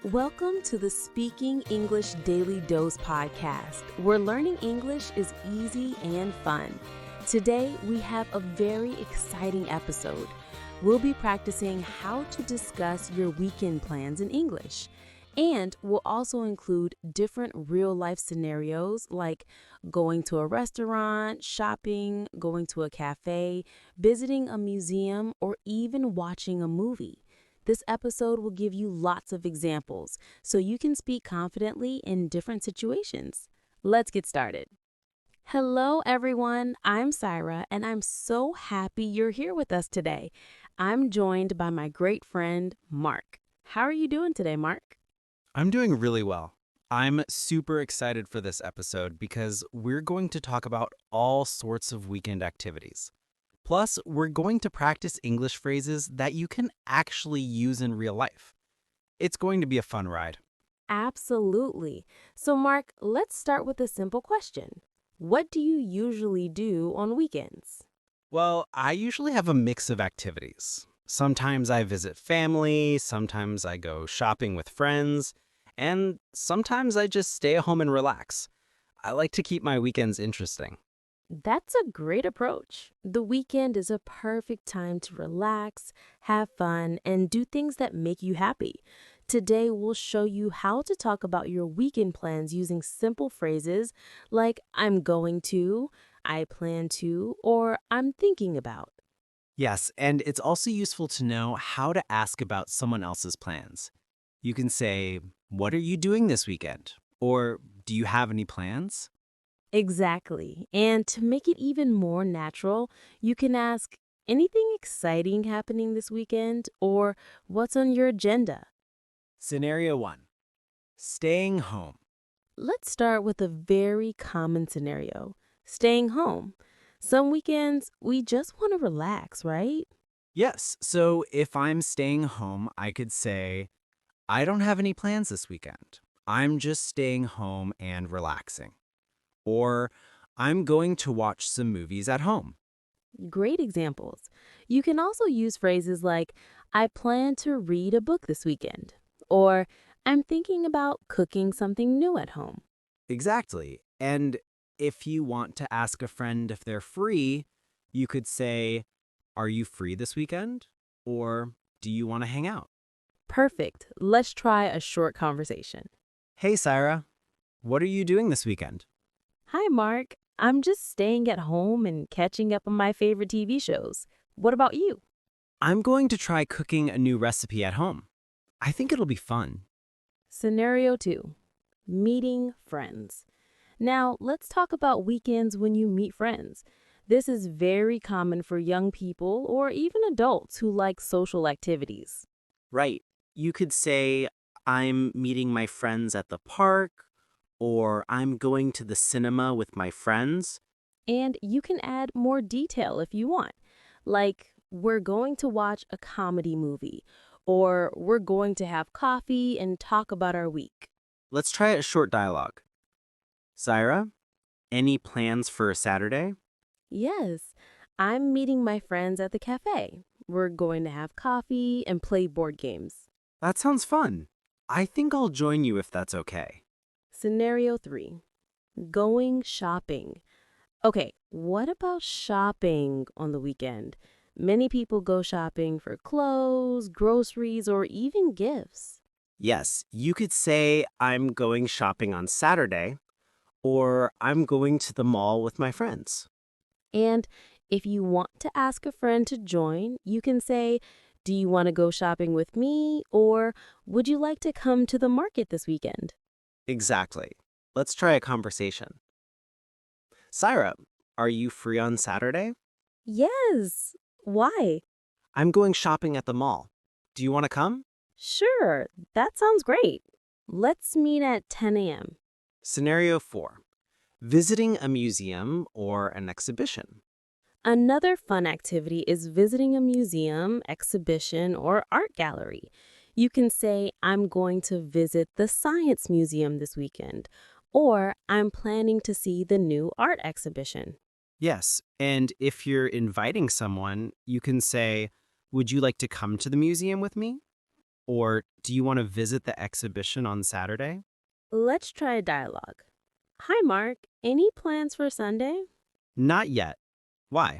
Welcome to the Speaking English Daily Dose Podcast, where learning English is easy and fun. Today, we have a very exciting episode. We'll be practicing how to discuss your weekend plans in English. And we'll also include different real-life scenarios like going to a restaurant, shopping, going to a cafe, visiting a museum, or even watching a movie. This episode will give you lots of examples so you can speak confidently in different situations. Let's get started. Hello, everyone. I'm Syra, and I'm so happy you're here with us today. I'm joined by my great friend, Mark. How are you doing today, Mark? I'm doing really well. I'm super excited for this episode because we're going to talk about all sorts of weekend activities. Plus, we're going to practice English phrases that you can actually use in real life. It's going to be a fun ride. Absolutely. So, Mark, let's start with a simple question. What do you usually do on weekends? Well, I usually have a mix of activities. Sometimes I visit family, sometimes I go shopping with friends, and sometimes I just stay at home and relax. I like to keep my weekends interesting. That's a great approach. The weekend is a perfect time to relax, have fun, and do things that make you happy. Today, we'll show you how to talk about your weekend plans using simple phrases like I'm going to, I plan to, or I'm thinking about. Yes, and it's also useful to know how to ask about someone else's plans. You can say, "What are you doing this weekend?" Or, "Do you have any plans?" Exactly. And to make it even more natural, you can ask, anything exciting happening this weekend? Or what's on your agenda? Scenario 1. Staying home. Let's start with a very common scenario, staying home. Some weekends, we just want to relax, right? Yes, so if I'm staying home, I could say, "I don't have any plans this weekend. I'm just staying home and relaxing." Or, "I'm going to watch some movies at home." Great examples. You can also use phrases like, I plan to read a book this weekend, or I'm thinking about cooking something new at home. Exactly. And if you want to ask a friend if they're free, you could say, "Are you free this weekend?" Or, "Do you want to hang out?" Perfect. Let's try a short conversation. "Hey, Syra, what are you doing this weekend?" Hi, Mark. I'm just staying at home and catching up on my favorite TV shows. What about you? "I'm going to try cooking a new recipe at home. I think it'll be fun." Scenario 2. Meeting friends. Now, let's talk about weekends when you meet friends. This is very common for young people or even adults who like social activities. Right. You could say, "I'm meeting my friends at the park," or "I'm going to the cinema with my friends." And you can add more detail if you want, like, we're going to watch a comedy movie, or we're going to have coffee and talk about our week. Let's try a short dialogue. "Syra, any plans for Saturday?" Yes, I'm meeting my friends at the cafe. We're going to have coffee and play board games. "That sounds fun. I think I'll join you if that's okay." Scenario 3. Going shopping. Okay, what about shopping on the weekend? Many people go shopping for clothes, groceries, or even gifts. Yes, you could say, "I'm going shopping on Saturday," or "I'm going to the mall with my friends." And if you want to ask a friend to join, you can say, do you want to go shopping with me? Or would you like to come to the market this weekend? Exactly. Let's try a conversation. "Syra, are you free on Saturday?" Yes. Why? "I'm going shopping at the mall. Do you want to come?" Sure, that sounds great. Let's meet at 10 a.m. Scenario 4. Visiting a museum or an exhibition. Another fun activity is visiting a museum, exhibition, or art gallery. You can say, I'm going to visit the Science Museum this weekend, or I'm planning to see the new art exhibition. Yes, and if you're inviting someone, you can say, "Would you like to come to the museum with me?" Or do you want to visit the exhibition on Saturday? Let's try a dialogue. Hi, Mark. Any plans for Sunday? Not yet. Why?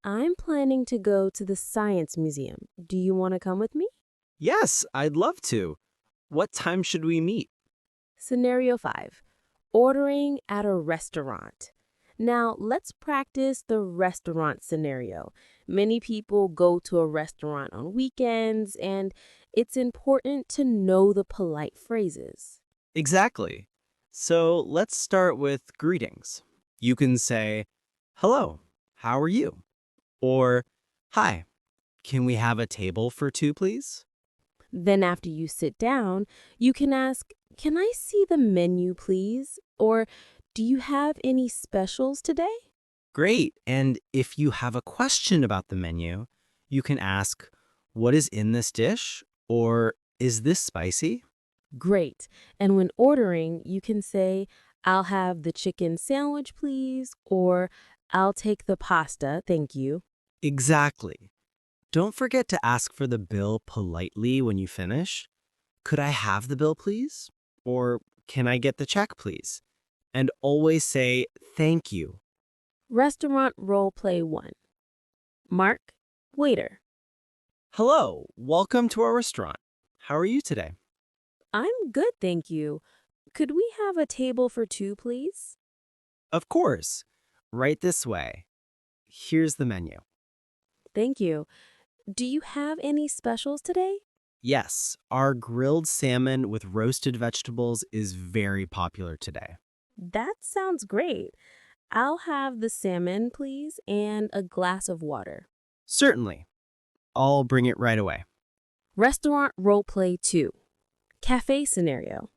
I'm planning to go to the Science Museum. Do you want to come with me? Yes, I'd love to. What time should we meet? Scenario 5. Ordering at a restaurant. Now, let's practice the restaurant scenario. Many people go to a restaurant on weekends, and it's important to know the polite phrases. Exactly. So let's start with greetings. You can say, hello, how are you? Or, hi, can we have a table for two, please? Then after you sit down, you can ask, can I see the menu, please? Or, do you have any specials today? Great. And if you have a question about the menu, you can ask, what is in this dish? Or, is this spicy? Great. And when ordering, you can say, I'll have the chicken sandwich, please, or I'll take the pasta, thank you. Exactly. Don't forget to ask for the bill politely when you finish. Could I have the bill, please? Or can I get the check, please? And always say thank you. Restaurant role play 1. Mark, waiter. Hello, welcome to our restaurant. How are you today? I'm good, thank you. Could we have a table for two, please? Of course. Right this way. Here's the menu. Thank you. Do you have any specials today? Yes, our grilled salmon with roasted vegetables is very popular today. That sounds great. I'll have the salmon, please, and a glass of water. Certainly. I'll bring it right away. Restaurant roleplay 2. Cafe scenario.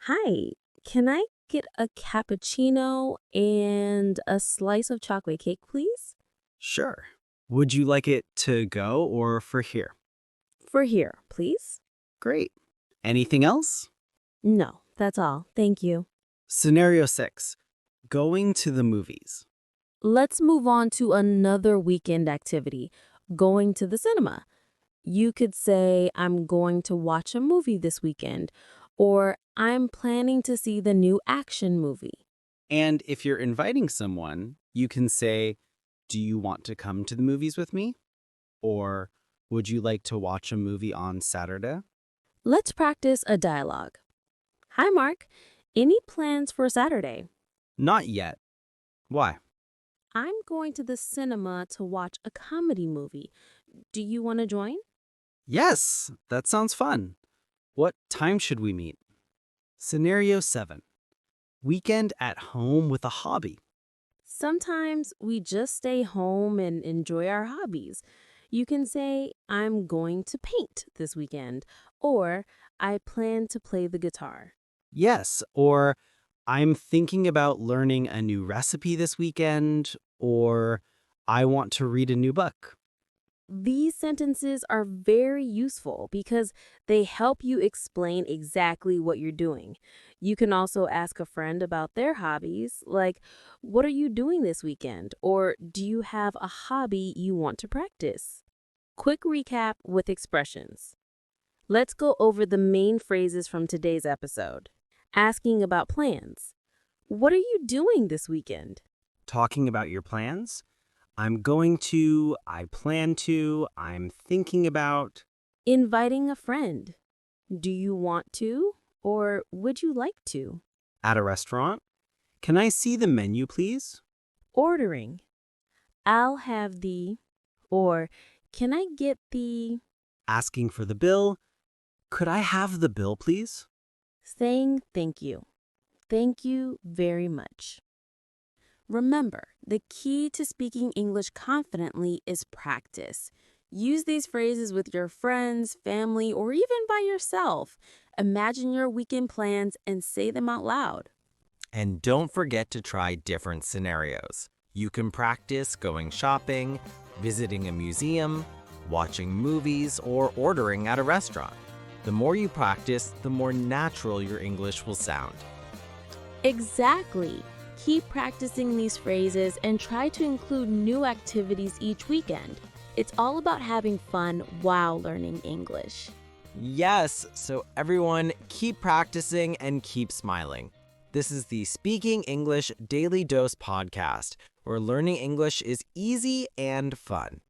Hi, can I get a cappuccino and a slice of chocolate cake, please? Sure. Would you like it to go or for here? For here, please. Great. Anything else? No, that's all. Thank you. Scenario 6. Going to the movies. Let's move on to another weekend activity, going to the cinema. You could say, I'm going to watch a movie this weekend, or I'm planning to see the new action movie. And if you're inviting someone, you can say, do you want to come to the movies with me? Or would you like to watch a movie on Saturday? Let's practice a dialogue. Hi, Mark. Any plans for Saturday? Not yet. Why? I'm going to the cinema to watch a comedy movie. Do you want to join? Yes, that sounds fun. What time should we meet? Scenario 7. Weekend at home with a hobby. Sometimes we just stay home and enjoy our hobbies. You can say, I'm going to paint this weekend, or I plan to play the guitar. Yes, or I'm thinking about learning a new recipe this weekend, or I want to read a new book. These sentences are very useful because they help you explain exactly what you're doing. You can also ask a friend about their hobbies, like, what are you doing this weekend? Or do you have a hobby you want to practice? Quick recap with expressions. Let's go over the main phrases from today's episode. Asking about plans. What are you doing this weekend? Talking about your plans? I'm going to, I plan to, I'm thinking about. Inviting a friend. Do you want to, or would you like to? At a restaurant? Can I see the menu, please? Ordering. I'll have the, or can I get the? Asking for the bill. Could I have the bill, please? Saying thank you. Thank you very much. Remember, the key to speaking English confidently is practice. Use these phrases with your friends, family, or even by yourself. Imagine your weekend plans and say them out loud. And don't forget to try different scenarios. You can practice going shopping, visiting a museum, watching movies, or ordering at a restaurant. The more you practice, the more natural your English will sound. Exactly. Keep practicing these phrases and try to include new activities each weekend. It's all about having fun while learning English. Yes, so everyone keep practicing and keep smiling. This is the Speaking English Daily Dose Podcast, where learning English is easy and fun.